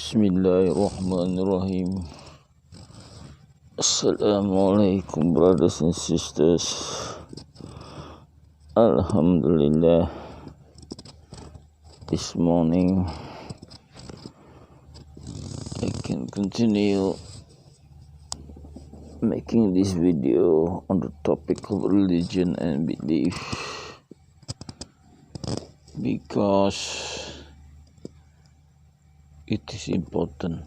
Bismillahirrahmanirrahim. Assalamualaikum brothers and sisters. Alhamdulillah, this morning I can continue making this video on the topic of religion and belief, because it is important,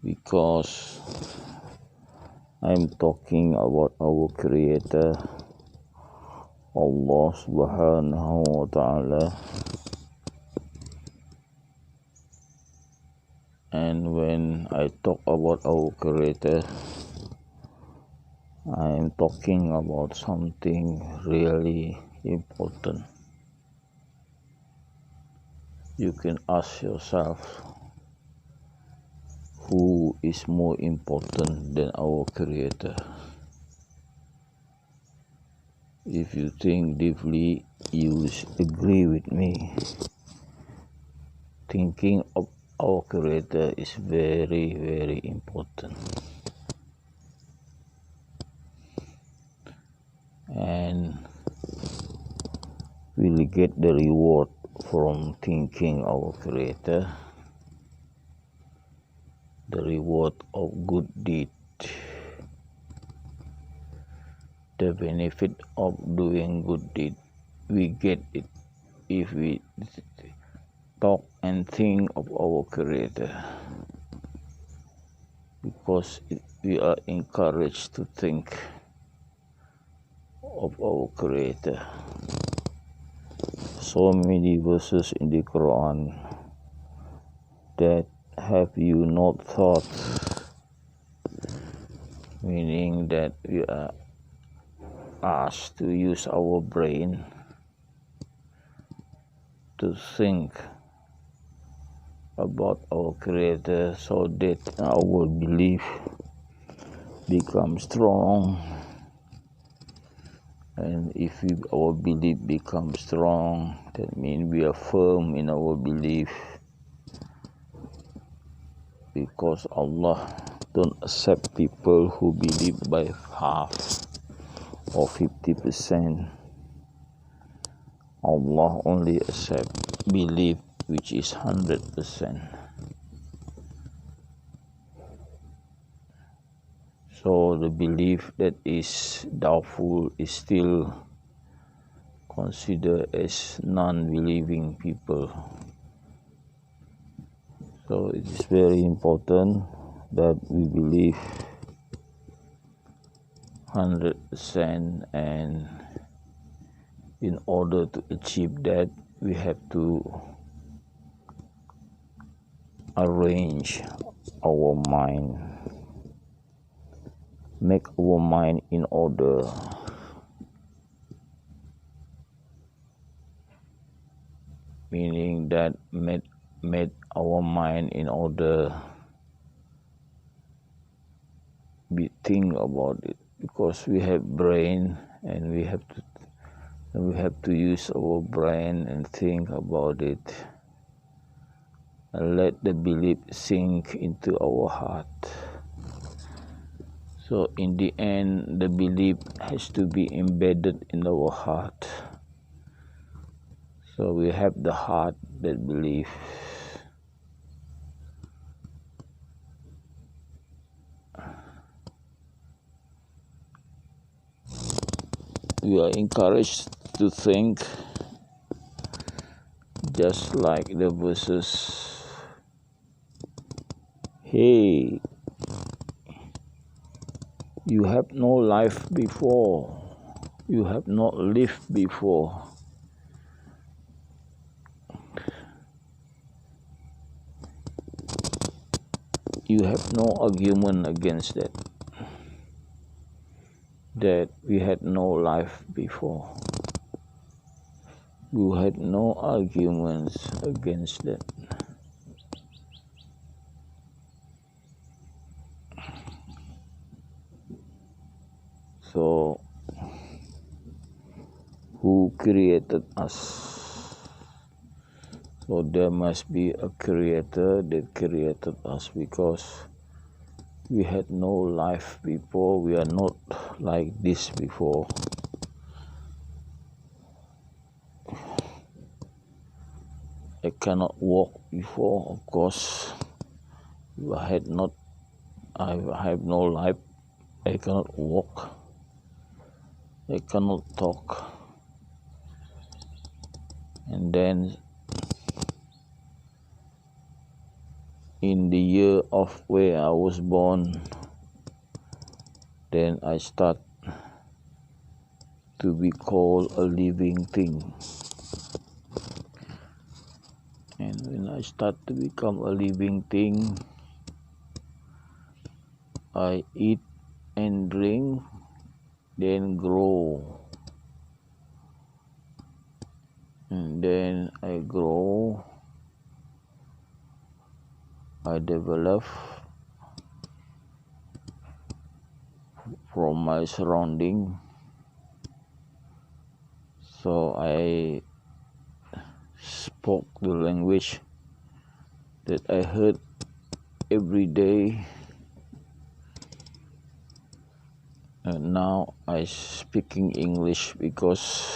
because I'm talking about our Creator, Allah Subhanahu wa Ta'ala. And when I talk about our Creator, I'm talking about something really important. You can ask yourself, who is more important than our Creator? If you think deeply, you will agree with me. Thinking of our Creator is very, very important. And we'll get the reward from thinking our Creator, the reward of good deed, the benefit of doing good deed. We get it if we talk and think of our Creator, because we are encouraged to think of our Creator. So many verses in the Koran that have you not thought, meaning that we are asked to use our brain to think about our Creator, so that our belief becomes strong. And if our belief becomes strong, that means we are firm in our belief, because Allah don't accept people who believe by half or 50%. Allah only accept belief which is 100%. So the belief that is doubtful is still considered as non-believing people. So it is very important that we believe 100%, and in order to achieve that, we have to arrange our mind, make our mind in order. Meaning that made our mind in order, we think about it, because we have brain, and we have to use our brain and think about it, and let the belief sink into our heart. So in the end, the belief has to be embedded in our heart. So we have the heart that believes. We are encouraged to think, just like the verses. Hey, you have no life before. You have not lived before. You have no argument against that. That we had no life before. You had no arguments against that. So, who created us? So there must be a creator that created us, because we had no life before. We are not like this before. I cannot walk before, of course. I have no life. I cannot walk. I cannot talk. And then in the year of where I was born, then I start to be called a living thing. And when I start to become a living thing, I eat and drink, then grow. And then I grow, I develop from my surrounding. So I spoke the language that I heard every day. And now I speaking English because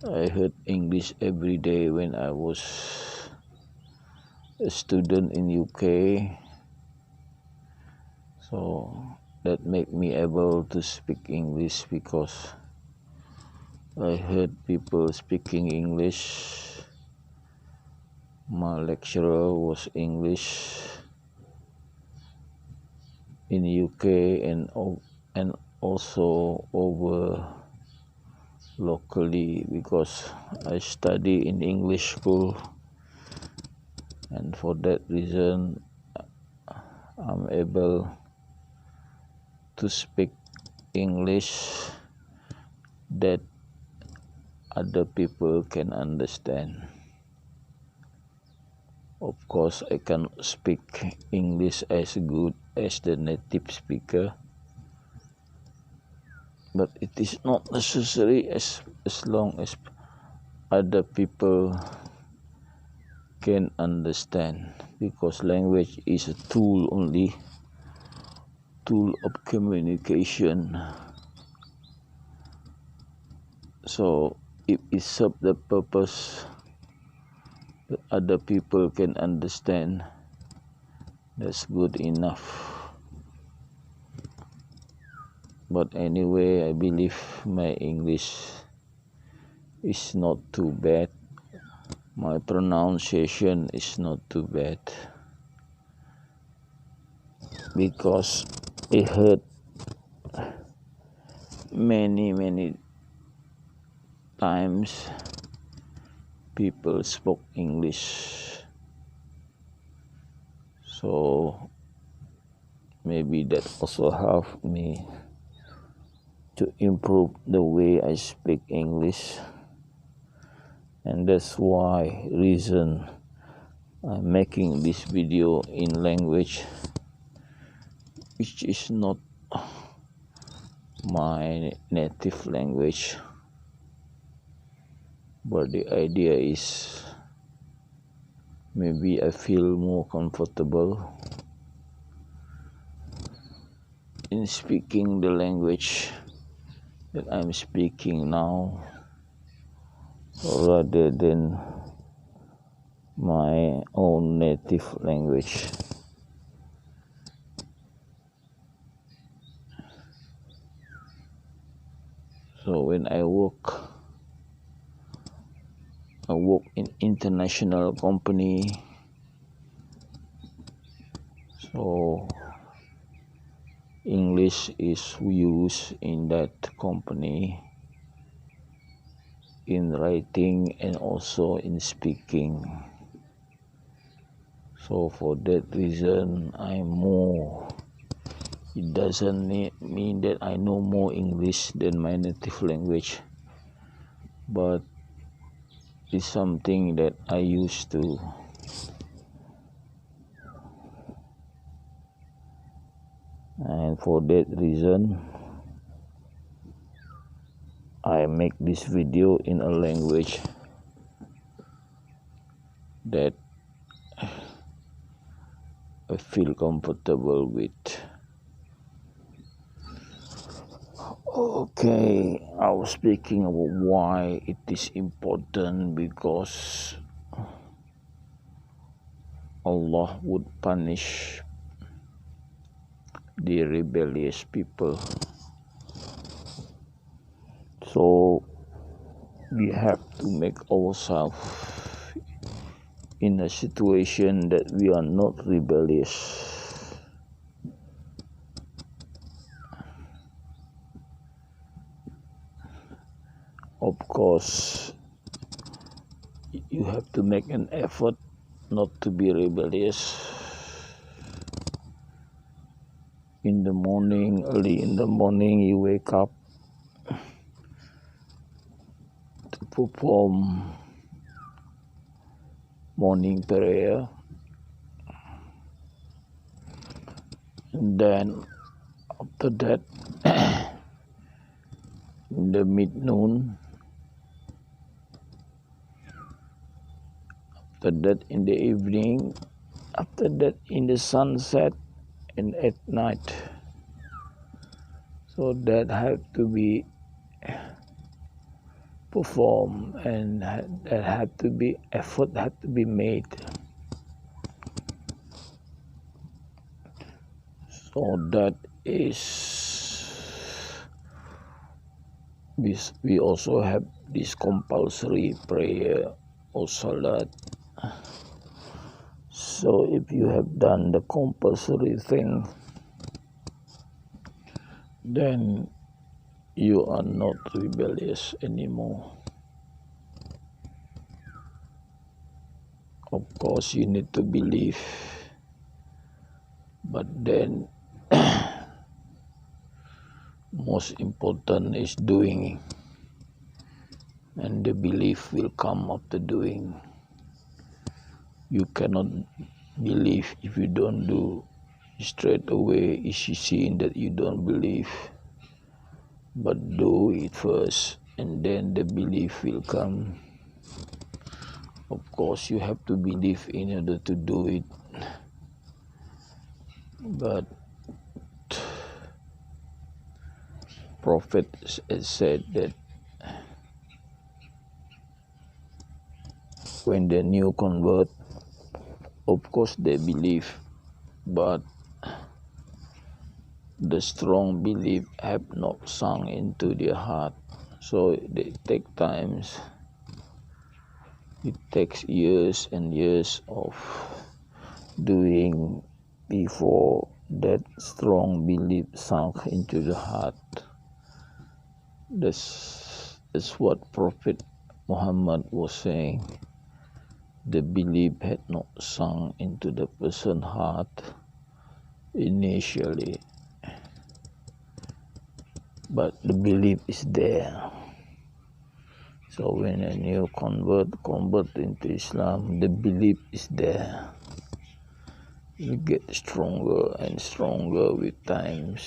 I heard English every day when I was a student in UK. So that made me able to speak English, because I heard people speaking English. My lecturer was English in UK and also over locally, because I study in English school, and for that reason I'm able to speak English that other people can understand. Of course, I cannot speak English as good as the native speaker, but it is not necessary as long as other people can understand, because language is a tool only, tool of communication. So if it serves the purpose that other people can understand, that's good enough. But anyway, I believe my English is not too bad. My pronunciation is not too bad, because I heard many times people spoke English. So maybe that also helped me to improve the way I speak English. And that's why reason I'm making this video in language which is not my native language, but the idea is maybe I feel more comfortable in speaking the language that I'm speaking now, rather than my own native language. So when I work in international company, so English is used in that company in writing and also in speaking. So for that reason, it doesn't mean that I know more English than my native language, but it's something that I used to. And for that reason, I make this video in a language that I feel comfortable with. Okay, I was speaking about why it is important, because Allah would punish the rebellious people. So we have to make ourselves in a situation that we are not rebellious. Of course, you have to make an effort not to be rebellious. In the morning, early in the morning, you wake up to perform morning prayer. And then after that, in the mid-noon, after that in the evening, after that in the sunset, and at night. So that have to be performed, and that had to be effort had to be made. So that is, we also have this compulsory prayer or salat. So if you have done the compulsory thing, then you are not rebellious anymore. Of course, you need to believe, but then most important is doing, and the belief will come after doing. You cannot believe if you don't do. Straight away is seen that you don't believe, but do it first, and then the belief will come. Of course, you have to believe in order to do it, but Prophet said that when the new convert, of course they believe, but the strong belief have not sunk into their heart, so they take times. It takes years and years of doing before that strong belief sunk into the heart. That's what Prophet Muhammad was saying. The belief had not sunk into the person's heart initially, but the belief is there. So when a new convert into Islam, the belief is there. You get stronger and stronger with times,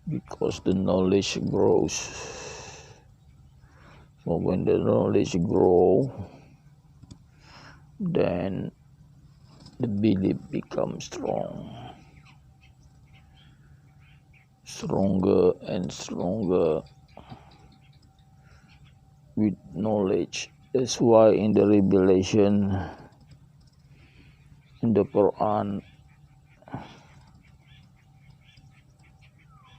because the knowledge grows. So when the knowledge grows, then the belief becomes stronger and stronger with knowledge. That's why in the Revelation, in the Koran,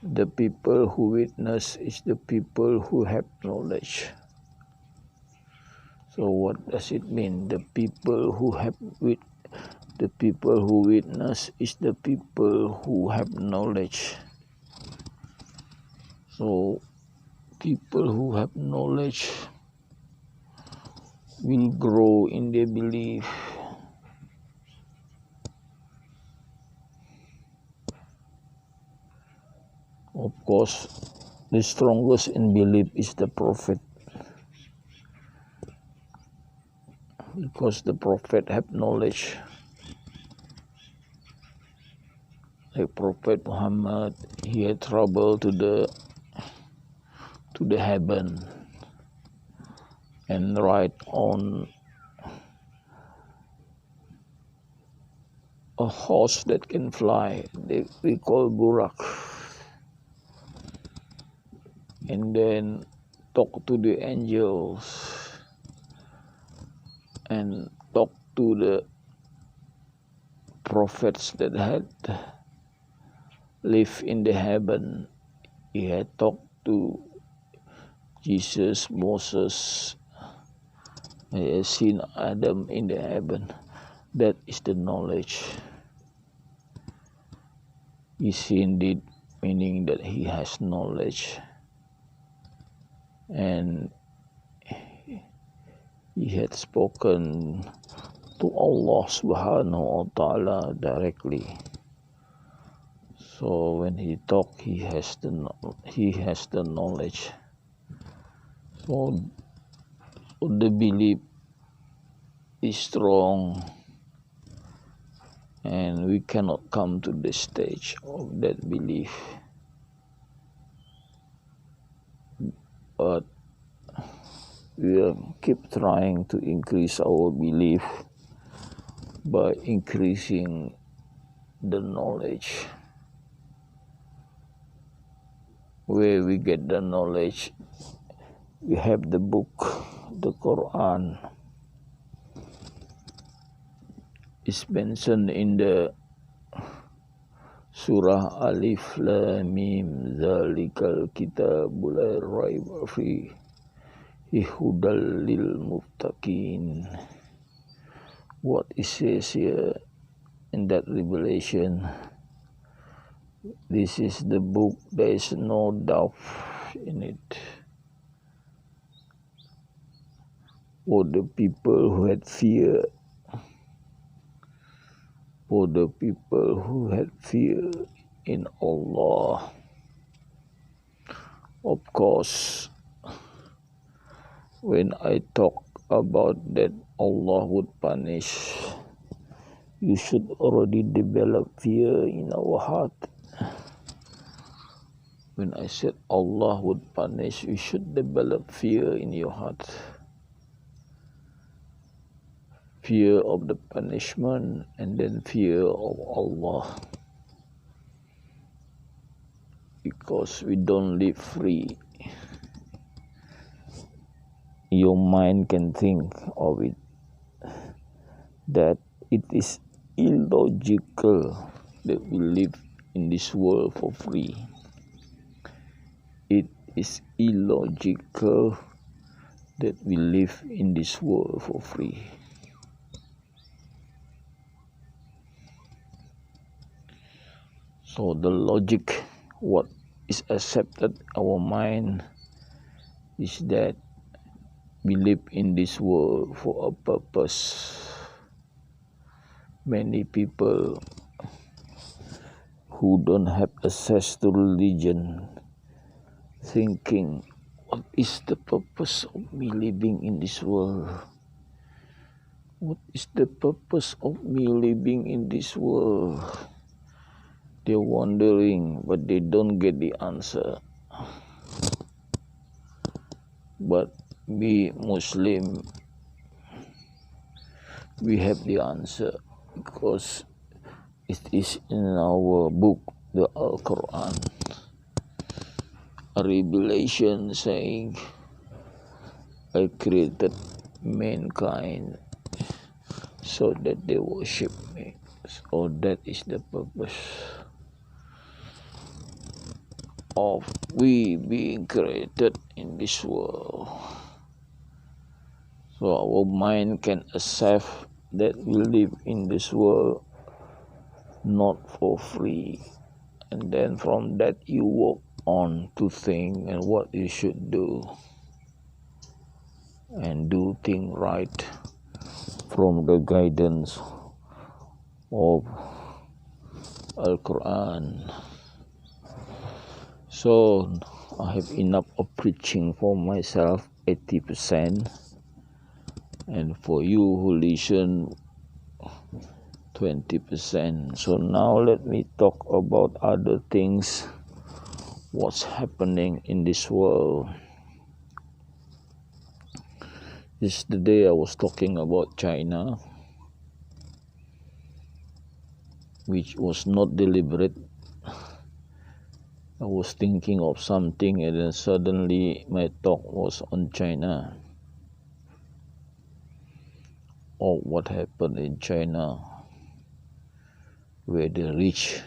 the people who witness is the people who have knowledge. So what does it mean? The people who witness is the people who have knowledge. So people who have knowledge will grow in their belief. Of course, the strongest in belief is the Prophet, because the Prophet have knowledge. Like Prophet Muhammad, he had traveled to the heaven, and right on a horse that can fly, we call burak, and then talk to the angels and talk to the prophets that had lived in the heaven. He had talked to Jesus, Moses. He has seen Adam in the heaven. That is the knowledge. Is indeed meaning that he has knowledge, and he had spoken to Allah subhanahu wa ta'ala directly. So when he talk, he has the knowledge. So the belief is strong, and we cannot come to the stage of that belief. But we keep trying to increase our belief by increasing the knowledge. Where we get the knowledge, we have the book, the Koran. It's mentioned in the Surah Alif Lam Mim, Zalikal Kitabul La Raiba Fihi Hudal lil Muttaqin. What it says here in that revelation, this is the book, there is no doubt in it. For the people who had fear, for the people who had fear in Allah. Of course, when I talk about that Allah would punish, you should already develop fear in our heart. When I said Allah would punish, you should develop fear in your heart. Fear of the punishment, and then fear of Allah. Because we don't live free. Your mind can think of it, that it is illogical that we live in this world for free. It is illogical that we live in this world for free. So the logic, what is accepted our mind, is that we live in this world for a purpose. Many people who don't have access to religion thinking, what is the purpose of me living in this world? What is the purpose of me living in this world? They're wondering, but they don't get the answer. But we Muslim, we have the answer, because it is in our book, the Al-Quran. A revelation saying, I created mankind so that they worship me. So that is the purpose of we being created in this world. So our mind can accept that we live in this world not for free. And then from that you walk on to think and what you should do. And do things right from the guidance of Al-Quran. So I have enough of preaching for myself, 80%, and for you who listen, 20%. So now let me talk about other things, what's happening in this world. Yesterday I was talking about China. which was not deliberate. I was thinking of something and then suddenly my thought was on China, or what happened in China, where the rich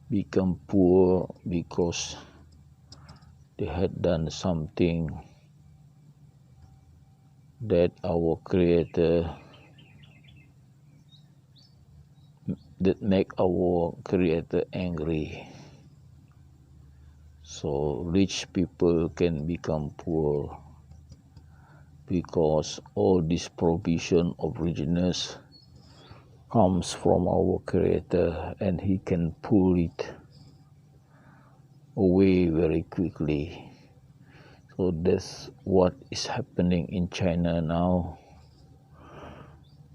become poor because they had done something that our Creator, that make our Creator angry. So rich people can become poor because all this provision of richness comes from our Creator, and He can pull it away very quickly. So that's what is happening in China now.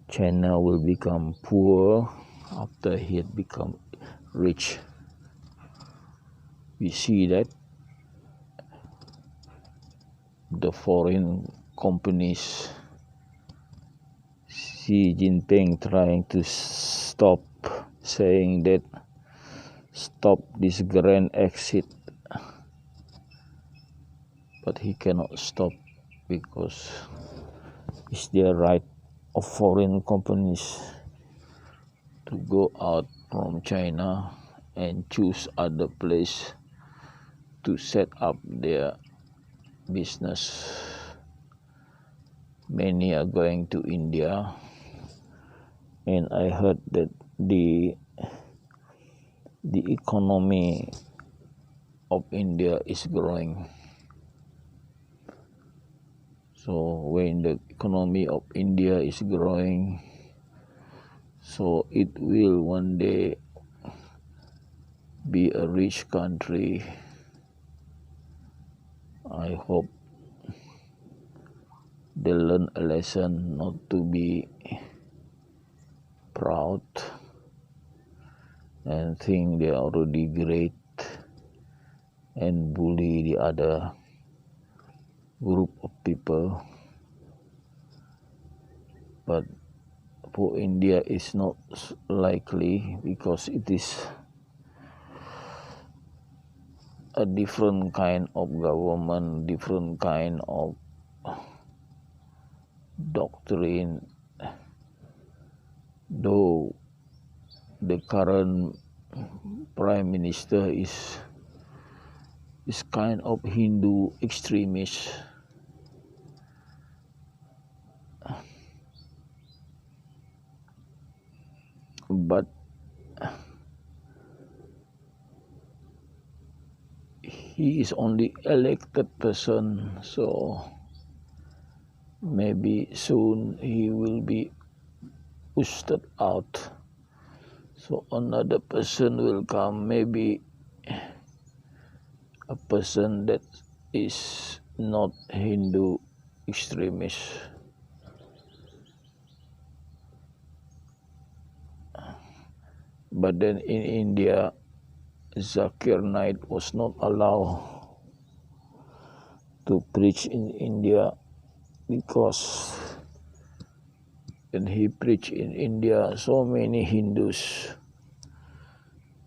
China will become poor after he had become rich. We see that the foreign companies, Xi Jinping trying to stop, saying that stop this grand exit, but he cannot stop because it's their right of foreign companies to go out from China and choose other place to set up their business. Many are going to India, and I heard that the economy of India is growing. So when the economy of India is growing, so it will one day be a rich country. I hope they learn a lesson not to be proud and think they are already great and bully the other group of people. But for India it's not likely, because it is a different kind of government, different kind of doctrine. Though the current prime minister is kind of Hindu extremist, but he is only elected person, so maybe soon he will be ousted out. So another person will come, maybe a person that is not Hindu extremist. But then in India, Zakir Naik was not allowed to preach in India, because when he preached in India, so many Hindus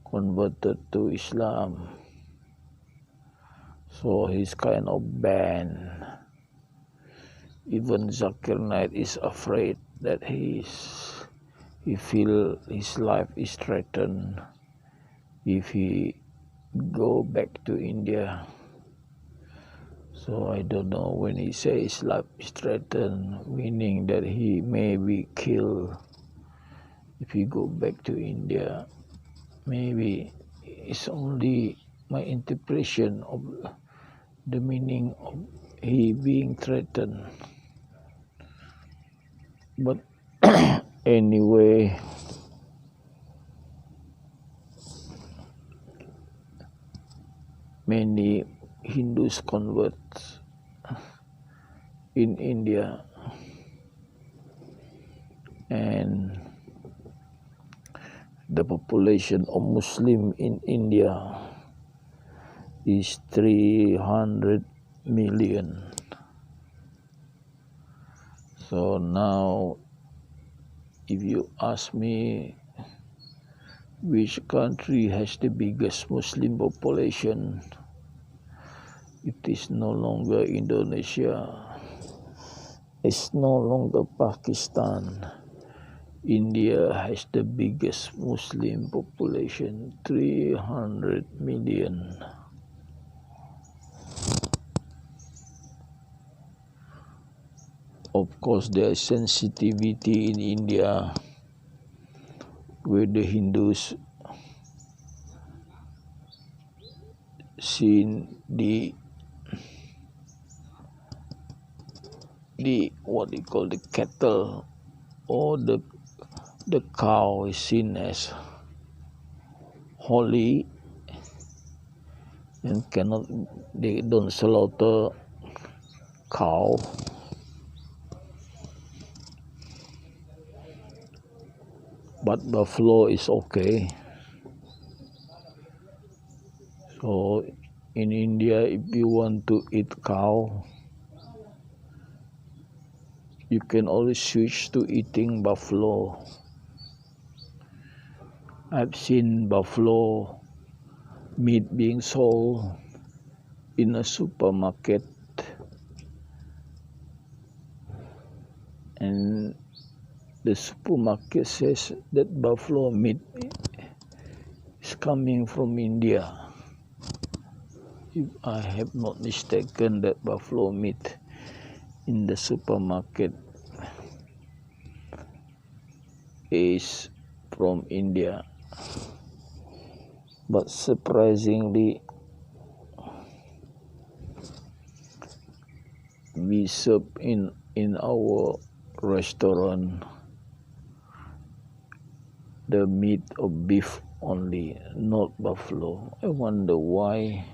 converted to Islam. So he's kind of banned. Even Zakir Naik is afraid that he feel his life is threatened if he go back to India. So I don't know, when he says life is threatened, meaning that he may be killed if he go back to India. Maybe it's only my interpretation of the meaning of he being threatened. But anyway, many Hindus convert in India, and the population of Muslim in India is 300 million. So now, if you ask me, Which country has the biggest Muslim population? It is no longer Indonesia. It's no longer Pakistan. India has the biggest Muslim population, 300 million. Of course, there is sensitivity in India where the Hindus seen the what they call the cattle or the cow is seen as holy and they don't slaughter cow. But buffalo is okay. So in India, if you want to eat cow, you can always switch to eating buffalo. I've seen buffalo meat being sold in a supermarket, and the supermarket says that buffalo meat is coming from India. If I have not mistaken, that buffalo meat in the supermarket is from India. But surprisingly, we serve in our restaurant the meat of beef only, not buffalo. I wonder why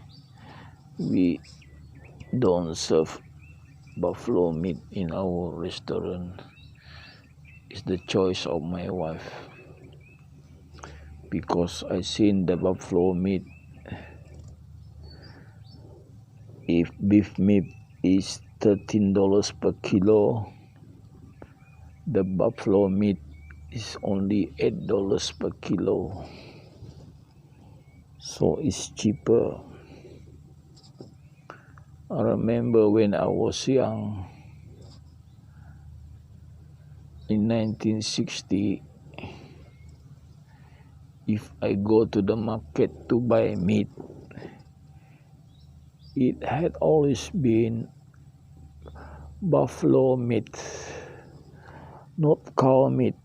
we don't serve buffalo meat in our restaurant. It's the choice of my wife, because I seen the buffalo meat. If beef meat is $13 per kilo, the buffalo meat is only $8 per kilo. So it's cheaper. I remember when I was young, in 1960, if I go to the market to buy meat, it had always been buffalo meat, not cow meat.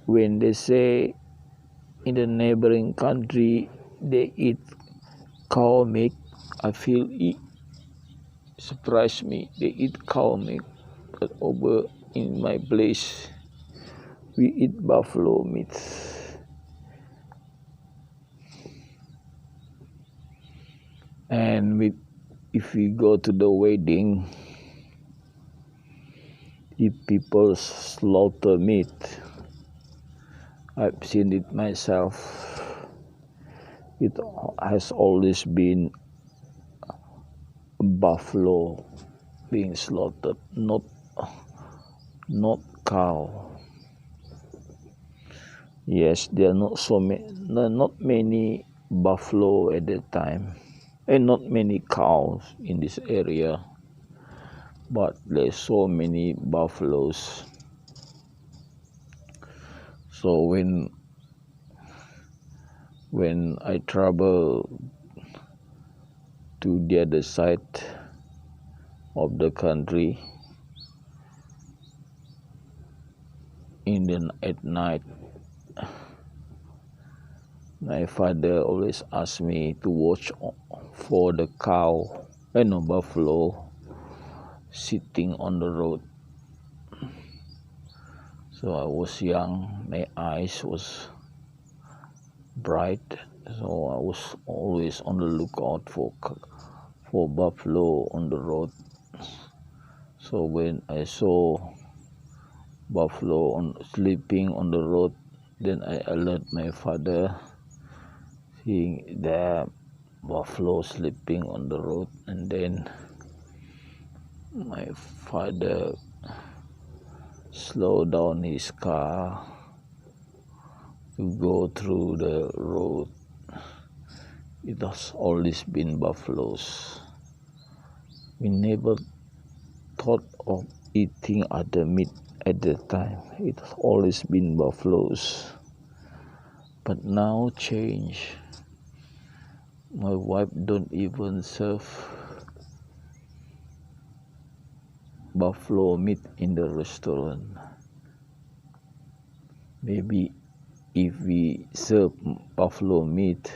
When they say in the neighboring country they eat cow meat, I feel it surprised me. They eat cow meat, but over in my place we eat buffalo meat. And if we go to the wedding, if people slaughter meat, I've seen it myself. It has always been buffalo being slaughtered, not cow. Yes, there are not many buffalo at that time, and not many cows in this area, but there's so many buffaloes. So when I travel to the other side of the country at night, my father always asks me to watch for the buffalo sitting on the road. So I was young, my eyes was bright, so I was always on the lookout for buffalo on the road. So when I saw buffalo sleeping on the road, then I alert my father, seeing the buffalo sleeping on the road, and then my father slowed down his car You go through the road, it has always been buffaloes. We never thought of eating other meat at that time. It has always been buffaloes. But now change. My wife don't even serve buffalo meat in the restaurant. Maybe if we serve buffalo meat,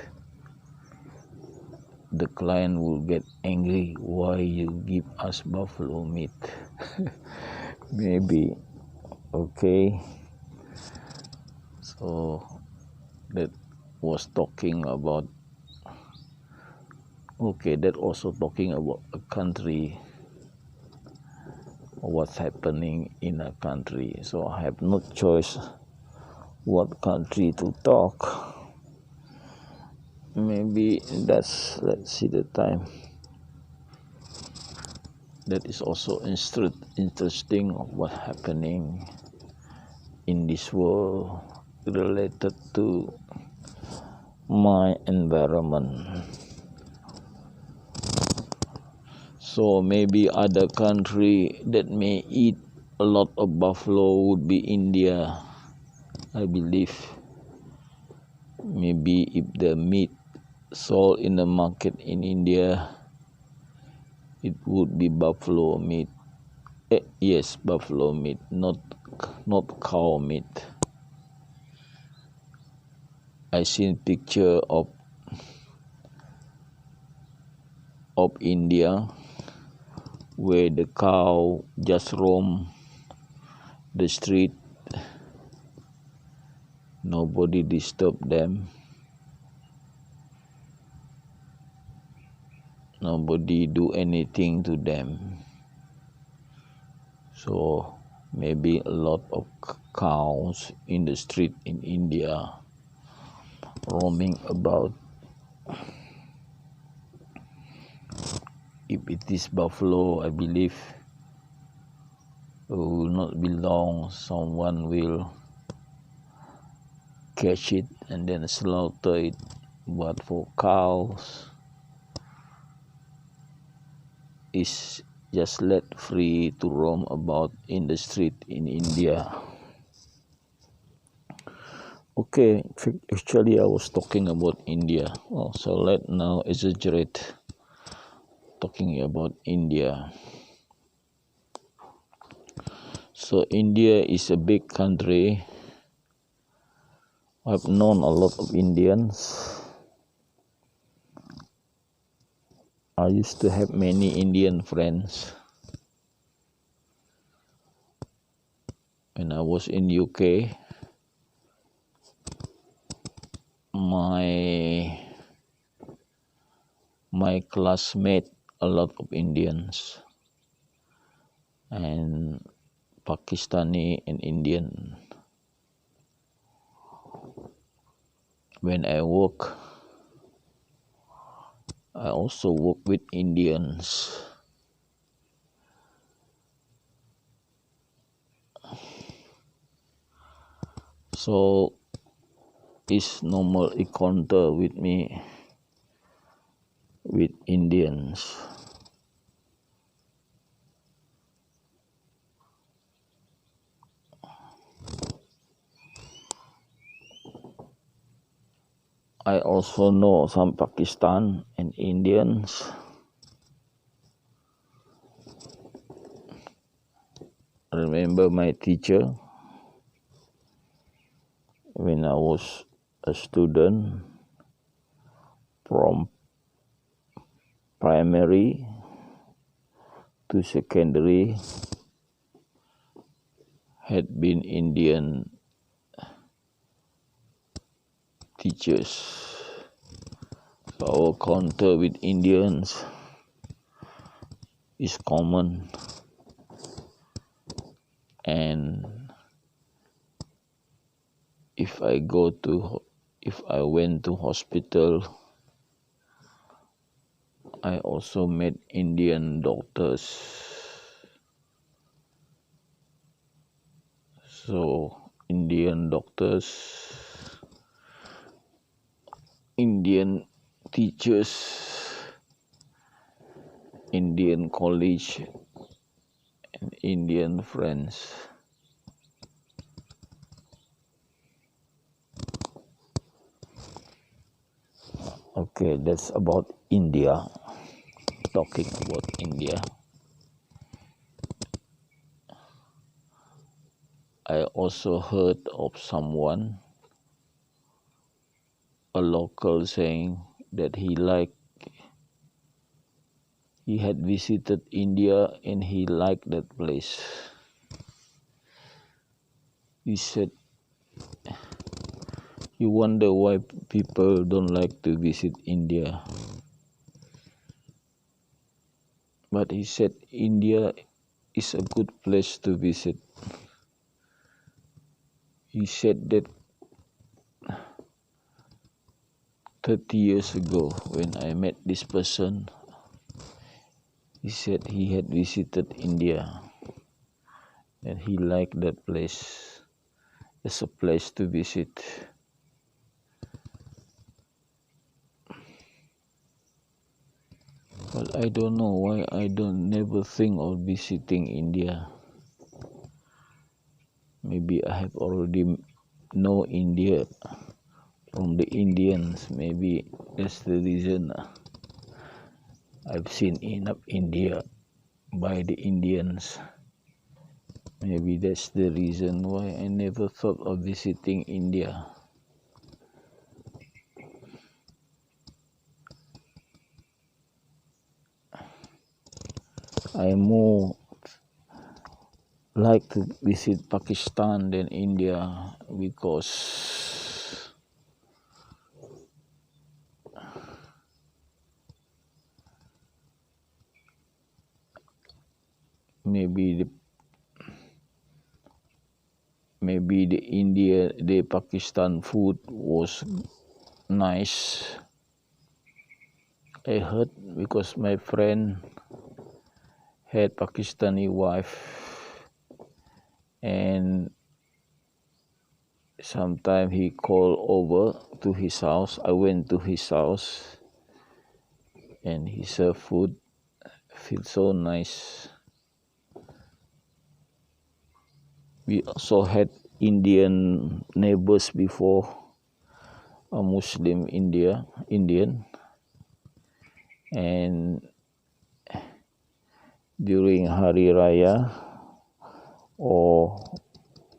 the client will get angry. Why you give us buffalo meat? Maybe. Okay. So that was talking about. Okay, that also talking about a country. What's happening in a country. So I have no choice what country to talk. Maybe let's see the time. That is also interesting what happening in this world related to my environment. So maybe other country that may eat a lot of buffalo would be India, I believe. Maybe if the meat sold in the market in India, it would be buffalo meat. Yes, buffalo meat, not cow meat. I seen picture of India where the cow just roam the street. Nobody disturb them. Nobody do anything to them. So maybe a lot of cows in the street in India roaming about. If it is buffalo, I believe it will not be long. Someone will catch it and then slaughter it. But for cows, it's just let free to roam about in the street in India. Okay, actually I was talking about India. Oh, so let now exaggerate talking about India. So India is a big country. I've known a lot of Indians. I used to have many Indian friends. When I was in UK, my classmate a lot of Indians and Pakistani and Indian. When I work, I also work with Indians. So it's normal encounter with me with Indians. I also know some Pakistan and Indians. I remember my teacher when I was a student from primary to secondary had been Indian teachers. So our encounter with Indians is common, and if I went to hospital, I also met Indian doctors. So Indian doctors Indian teachers, Indian college, and Indian friends. Okay, that's about India. Talking about India, I also heard of someone, a local, saying that he had visited India and he liked that place. He said, you wonder why people don't like to visit India. But he said India is a good place to visit. He said that 30 years ago when I met this person, he said he had visited India and he liked that place as a place to visit. But I don't know why I don't never think of visiting India. Maybe I have already know India from the Indians. Maybe that's the reason I've seen enough India by the Indians. Maybe that's the reason why I never thought of visiting India. I more like to visit Pakistan than India because maybe the Pakistan food was nice. I heard because my friend had Pakistani wife and sometime he called over to his house. I went to his house and he served food. Feels so nice. We also had Indian neighbors before, a Muslim Indian, and during Hari Raya or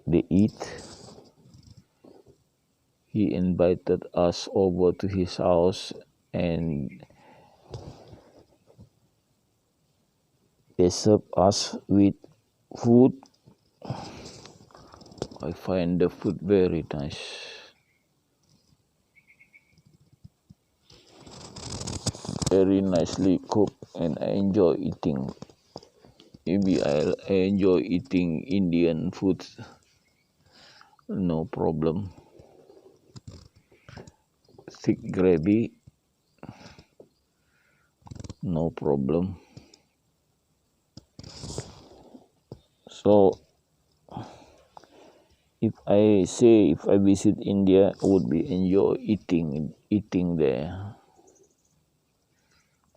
the Eid, he invited us over to his house and they served us with food. I find the food very nice. Very nicely cooked and I enjoy eating. Maybe I enjoy eating Indian food, no problem. Thick gravy, no problem. So if I visit India, I would be enjoy eating there.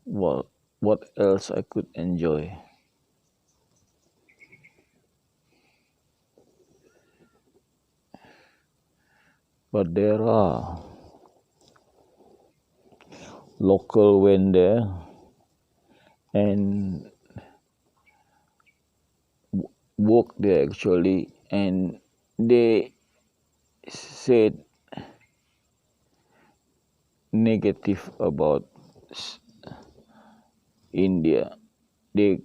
Well, what else I could enjoy? But there are local went there and work there actually, and they said negative about India. They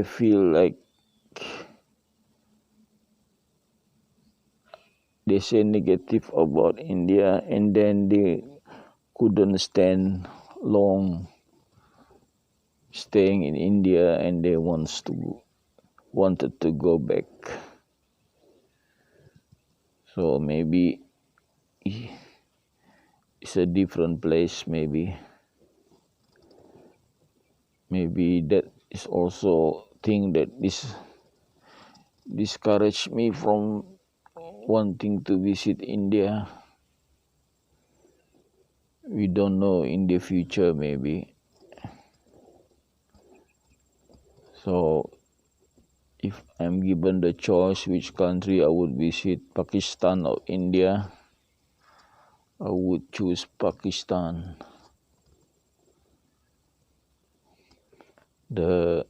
feel like they say negative about India, and then they couldn't stand long staying in India, and they wanted to go back. So maybe it's a different place. Maybe that is also thing that discouraged me from wanting to visit India. We don't know in the future maybe. So if I'm given the choice which country I would visit, Pakistan or India, I would choose Pakistan. The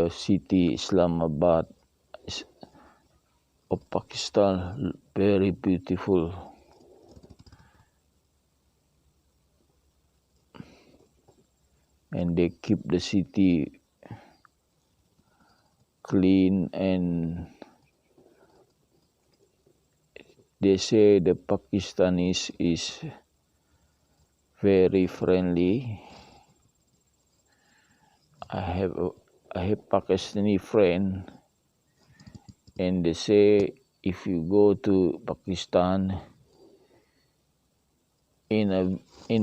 city Islamabad of Pakistan, very beautiful. And they keep the city clean, and they say the Pakistanis is very friendly. I have Pakistani friend, and they say if you go to Pakistan in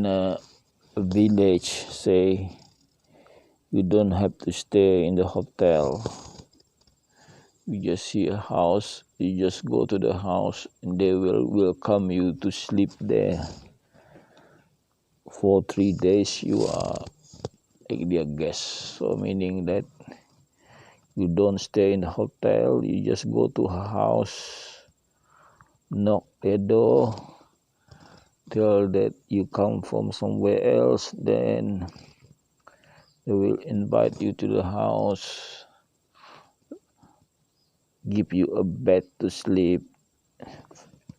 a village, say, you don't have to stay in the hotel. You just see a house, you just go to the house, and they will welcome you to sleep there. For 3 days you are their guest. So meaning that you don't stay in the hotel, you just go to a house, knock their door, tell that you come from somewhere else, then they will invite you to the house, give you a bed to sleep,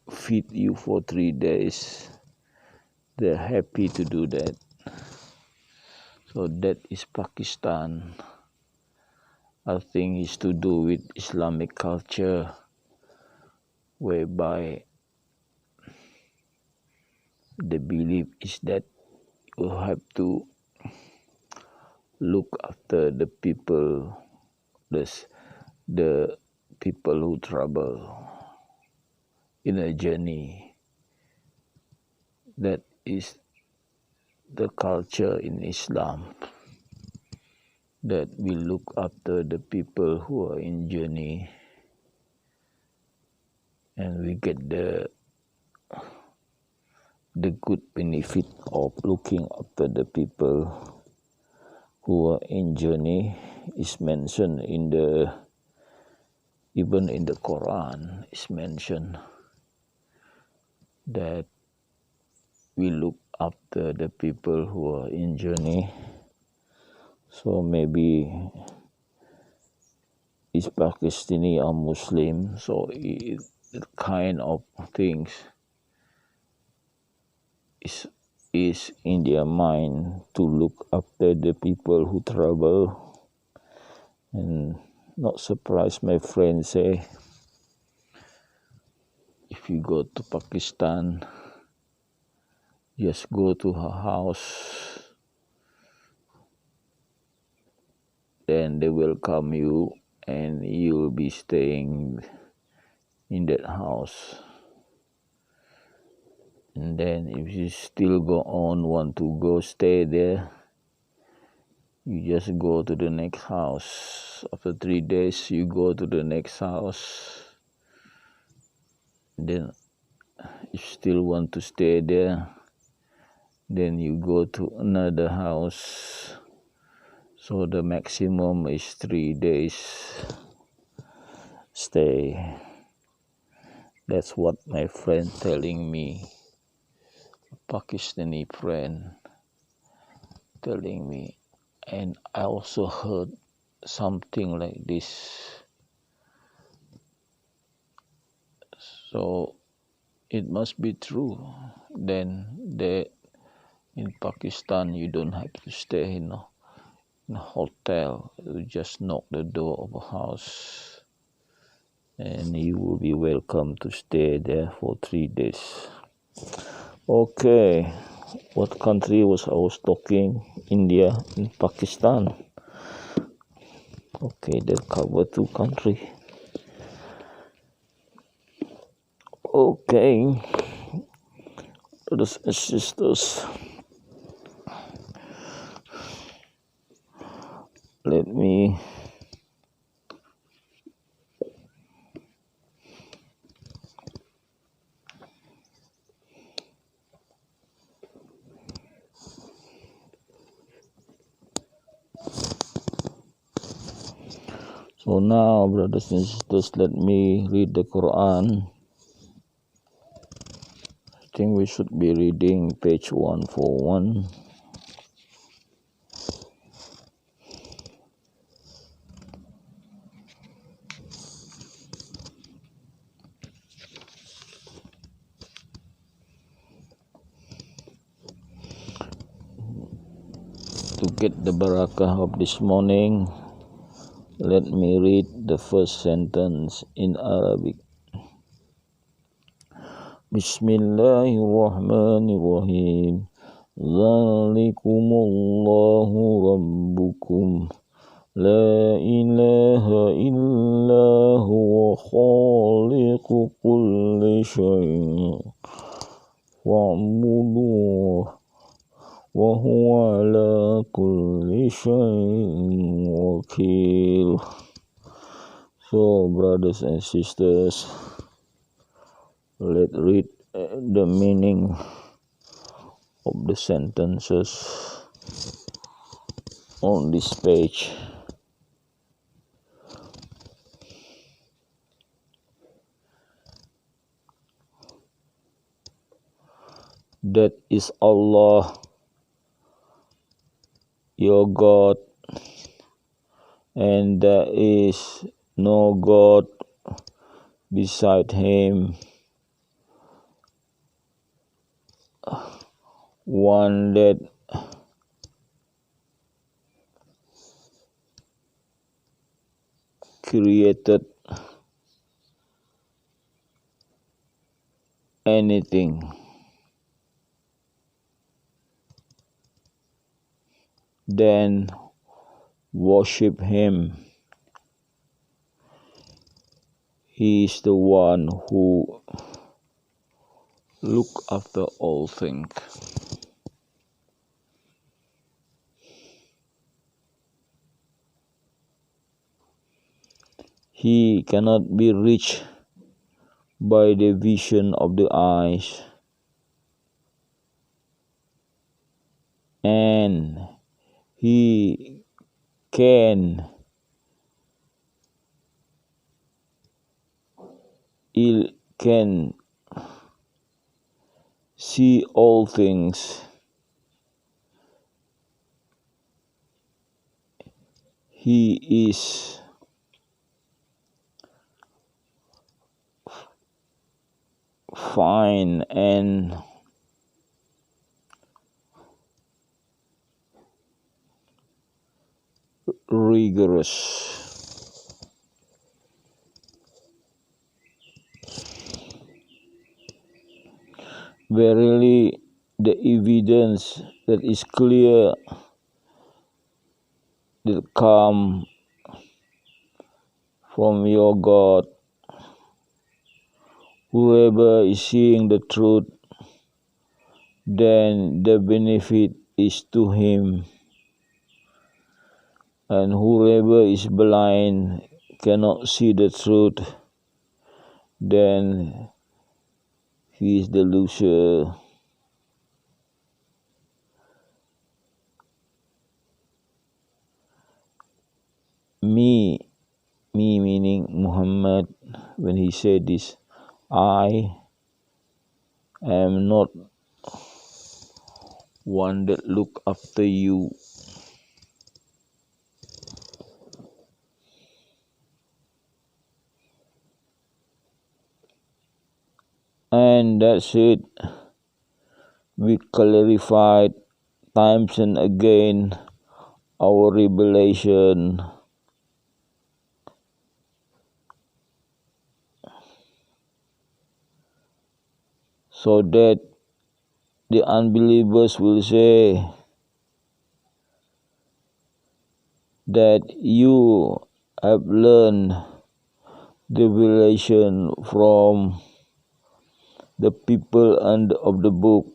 feed you for 3 days. They're happy to do that. So that is Pakistan. I think it's to do with Islamic culture, whereby the belief is that you have to look after the people, the people who travel in a journey. That is the culture in Islam, that we look after the people who are in journey, and we get the good benefit of looking after the people who are in journey. Is mentioned even in the Koran, is mentioned that we look after the people who are in journey. So maybe is Pakistani or Muslim, so that kind of things is in their mind to look after the people who travel. And not surprised my friends say, if you go to Pakistan, just go to her house, then they welcome you, and you'll be staying in that house. And then if you still want to go stay there, you just go to the next house. After 3 days, you go to the next house. Then if you still want to stay there, then you go to another house. So the maximum is 3 days stay. That's what my friend telling me, a Pakistani friend telling me. And I also heard something like this. So it must be true. Then in Pakistan, you don't have to stay in a hotel. You just knock the door of a house, and you will be welcome to stay there for 3 days. Okay, what country was I talking? India and Pakistan. Okay, that cover 2 countries. Okay, brothers and sisters, let me So now, brothers and sisters, let me read the Quran. I think we should be reading page 141. To get the barakah of this morning, let me read the first sentence in Arabic. Bismillahirrahmanirrahim. Zalikumullahu rabbukum. La ilaha illa huwa khaliqu kulli syai'in. Wa'buduh. Wa huwa ala kulli syai'in wakil. So, brothers and sisters, let's read the meaning of the sentences on this page. That is Allah, your God, and there is no God beside Him, one that created anything. Then worship Him. He is the one who look after all things. He cannot be reached by the vision of the eyes, and He can see all things. He is fine and rigorous. Verily, the evidence that is clear that come from your God. Whoever is seeing the truth, then the benefit is to him. And whoever is blind cannot see the truth, then he is the loser. Me meaning Muhammad, when he said this, I am not one that look after you. And that's it. We clarified times and again our revelation. So that the unbelievers will say that you have learned the revelation from the people of the book.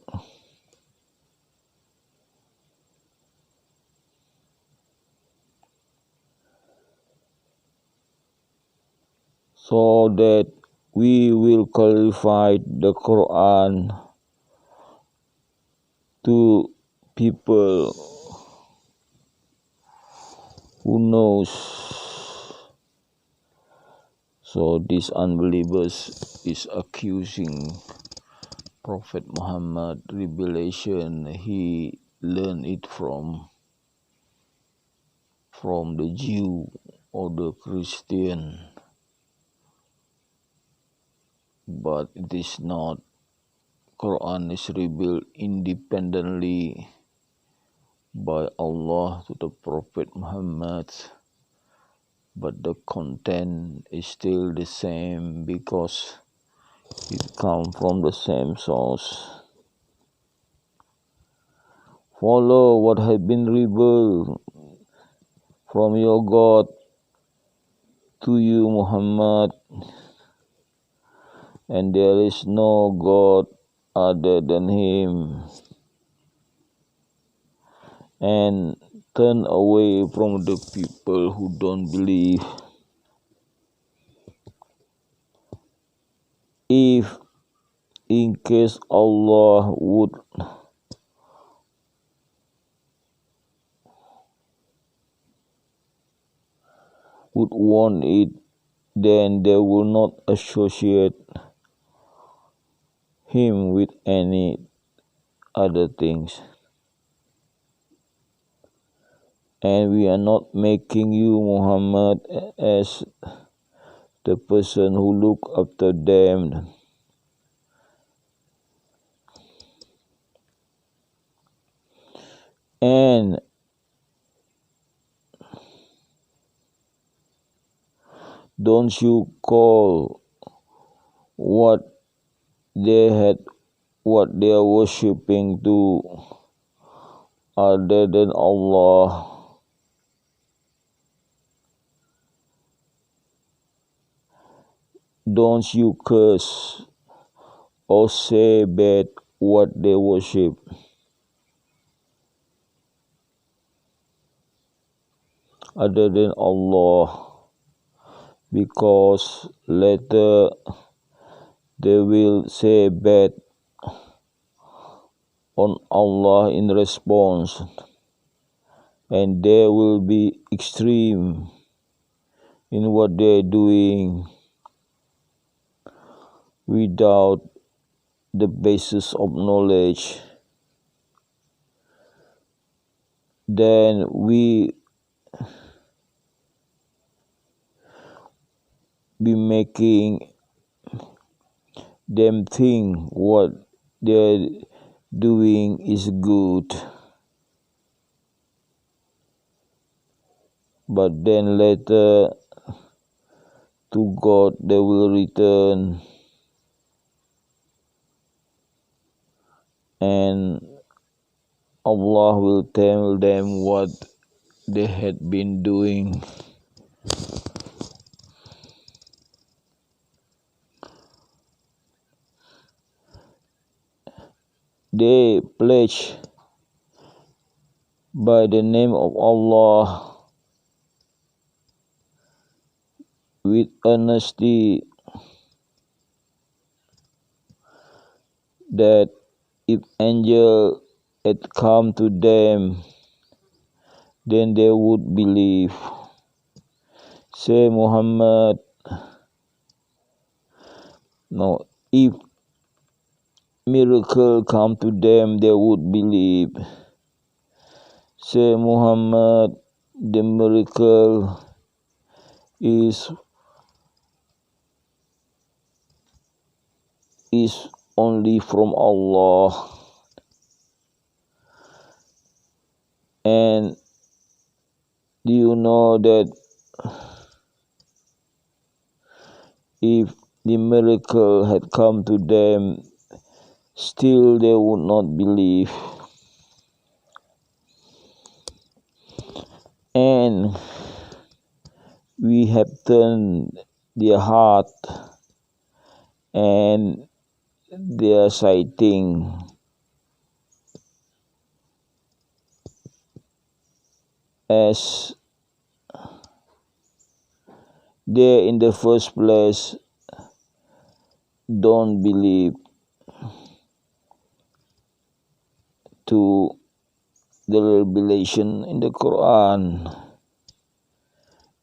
So that we will qualify the Quran to people who knows So these unbelievers is accusing Prophet Muhammad revelation. He learned it from the Jew or the Christian, but it is not. Quran is revealed independently by Allah to the Prophet Muhammad, but the content is still the same because it comes from the same source. Follow what has been revealed from your God to you, Muhammad, and there is no God other than Him. And turn away from the people who don't believe. If in case Allah would want it, then they will not associate Him with any other things. And we are not making you, Muhammad, as the person who look after them. And don't you call what they are worshipping to other than Allah. Don't you curse or say bad what they worship other than Allah, because later they will say bad on Allah in response, and they will be extreme in what they are doing without the basis of knowledge. Then we be making them think what they're doing is good, but then later to God they will return, and Allah will tell them what they had been doing. They pledge by the name of Allah with honesty that if angel had come to them, then they would believe. Say, Muhammad, no, if miracle come to them, they would believe. Say, Muhammad, the miracle is only from Allah. And do you know that if the miracle had come to them, still they would not believe? And we have turned their heart and their sighting as they in the first place don't believe to the revelation in the Quran,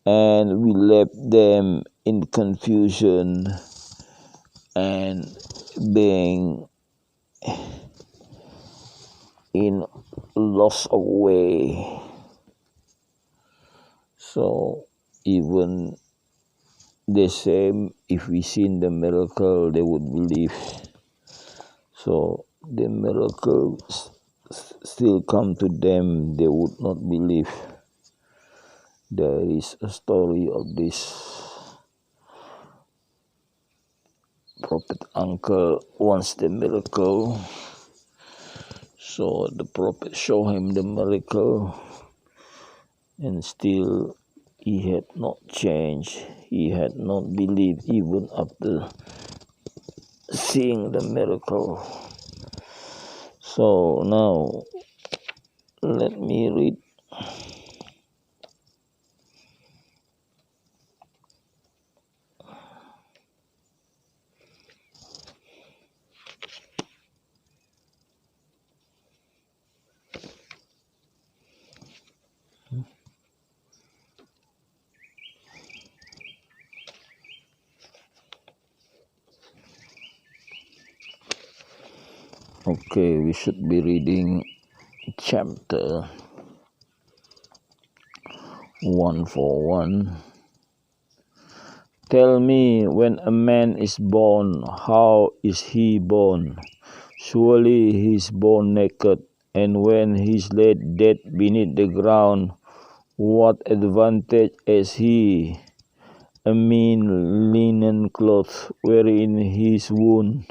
and we left them in confusion and being in loss of way. So even the same, if we seen the miracle, they would believe. So the miracle still come to them, they would not believe. There is a story of this prophet uncle wants the miracle. So the prophet show him the miracle, and still he had not changed. He had not believed even after seeing the miracle. So now let me read. Okay, we should be reading chapter 141. Tell me, when a man is born, how is he born? Surely he is born naked, and when he is laid dead beneath the ground, what advantage has he? A mean linen cloth wherein he is wound,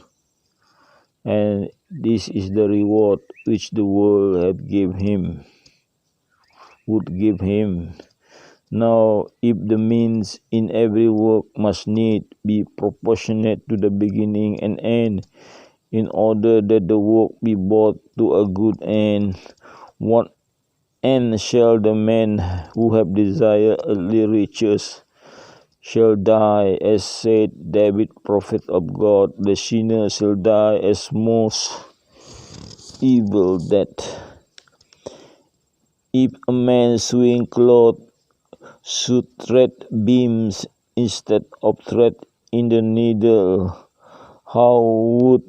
and this is the reward which the world would give him. Now, if the means in every work must need be proportionate to the beginning and end, in order that the work be brought to a good end, what end shall the man who have desired earthly riches shall die, as said David, prophet of God, the sinner shall die as most evil death. If a man sewing cloth should thread beams instead of thread in the needle, how would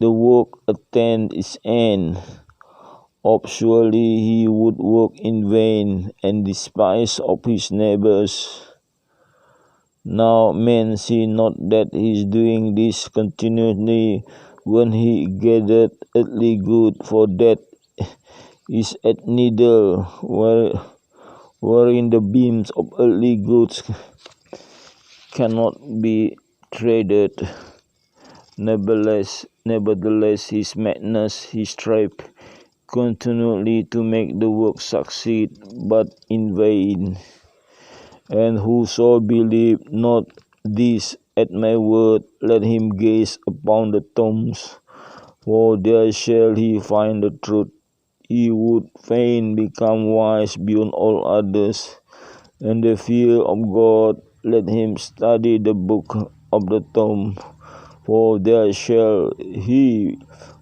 the work attain its end? Surely he would work in vain and despise of his neighbors. Now men see not that he is doing this continually when he gathered earthly good, for that is a needle wherein the beams of earthly goods cannot be threaded. Nevertheless, his madness, he strive continually to make the work succeed, but in vain. And whoso believe not this at my word, let him gaze upon the tombs, for there shall he find the truth. He would fain become wise beyond all others, and the fear of God, let him study the book of the tomb, for there shall he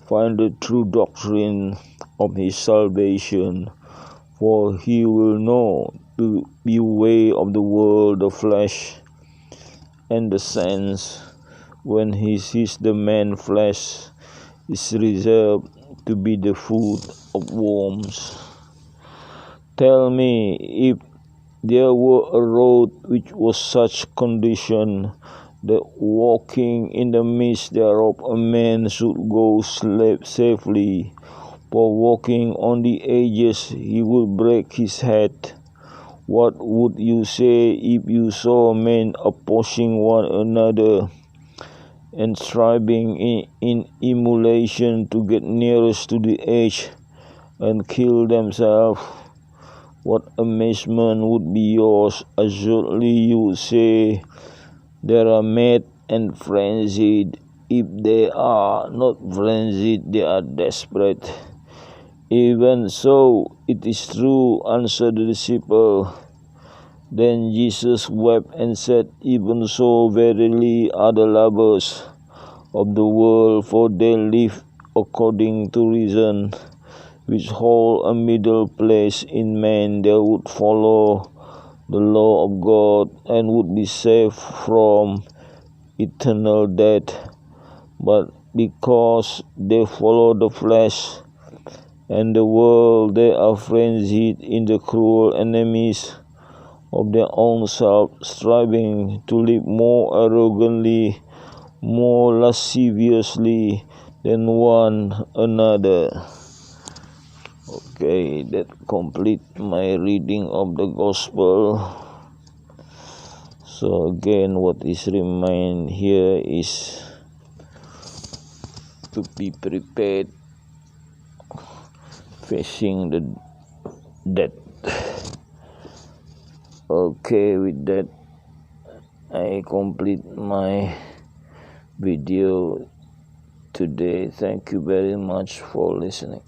find the true doctrine of his salvation. For he will know the way of the world, the flesh, and the sense, when he sees the man flesh is reserved to be the food of worms. Tell me, if there were a road which was such condition that walking in the midst thereof a man should go safely, for walking on the edges he would break his head. What would you say if you saw men opposing one another and striving in emulation to get nearest to the edge and kill themselves? What amazement would be yours? Assuredly you would say, they are mad and frenzied. If they are not frenzied, they are desperate. Even so, it is true, answered the disciple. Then Jesus wept and said, even so, verily are the lovers of the world, for they live according to reason, which hold a middle place in man. They would follow the law of God and would be saved from eternal death. But because they follow the flesh and the world, they are frenzied in the cruel enemies of their own self, striving to live more arrogantly, more lasciviously than one another. Okay, that complete my reading of the gospel. So again, what is remained here is to be prepared facing the death. Okay, with that I complete my video today. Thank you very much for listening.